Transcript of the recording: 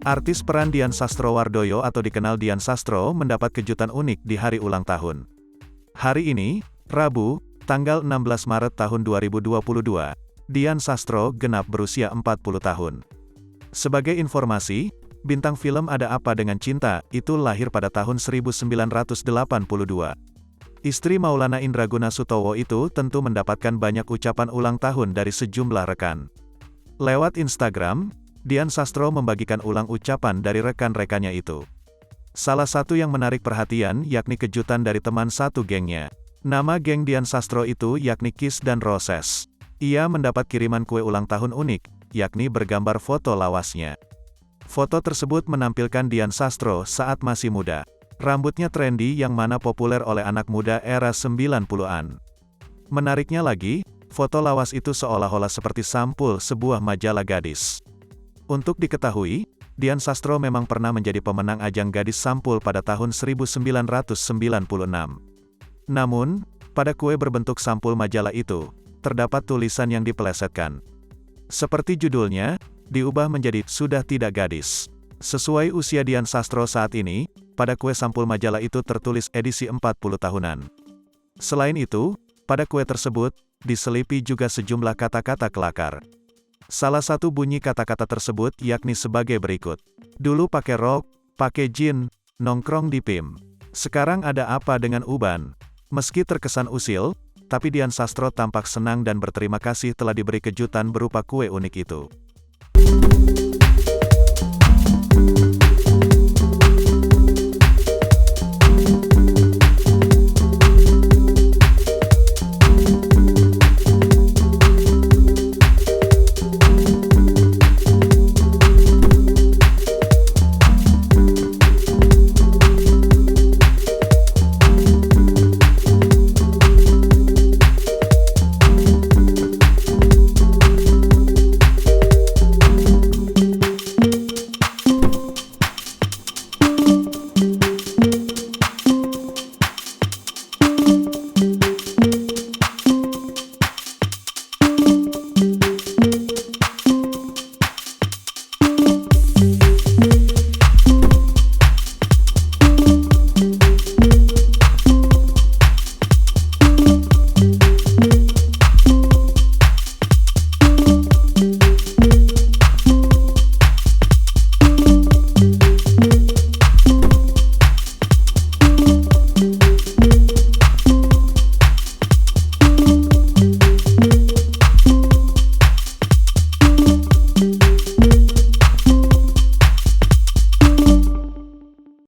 Artis peran Dian Sastrowardoyo atau dikenal Dian Sastro mendapat kejutan unik di hari ulang tahun. Hari ini, Rabu, tanggal 16 Maret tahun 2022, Dian Sastro genap berusia 40 tahun. Sebagai informasi, bintang film Ada Apa Dengan Cinta itu lahir pada tahun 1982. Istri Maulana Indraguna Sutowo itu tentu mendapatkan banyak ucapan ulang tahun dari sejumlah rekan. Lewat Instagram, Dian Sastro membagikan ulang ucapan dari rekan-rekannya itu. Salah satu yang menarik perhatian yakni kejutan dari teman satu gengnya. Nama geng Dian Sastro itu yakni Kiss dan Roses. Ia mendapat kiriman kue ulang tahun unik, yakni bergambar foto lawasnya. Foto tersebut menampilkan Dian Sastro saat masih muda. Rambutnya trendy yang mana populer oleh anak muda era 90-an. Menariknya lagi, foto lawas itu seolah-olah seperti sampul sebuah majalah gadis. Untuk diketahui, Dian Sastro memang pernah menjadi pemenang ajang gadis sampul pada tahun 1996. Namun, pada kue berbentuk sampul majalah itu, terdapat tulisan yang dipelesetkan. Seperti judulnya, diubah menjadi "Sudah Tidak Gadis". Sesuai usia Dian Sastro saat ini, pada kue sampul majalah itu tertulis edisi 40 tahunan. Selain itu, pada kue tersebut, diselipi juga sejumlah kata-kata kelakar. Salah satu bunyi kata-kata tersebut yakni sebagai berikut. Dulu pakai rok, pakai jin, nongkrong di PIM. Sekarang ada apa dengan uban? Meski terkesan usil, tapi Dian Sastro tampak senang dan berterima kasih telah diberi kejutan berupa kue unik itu.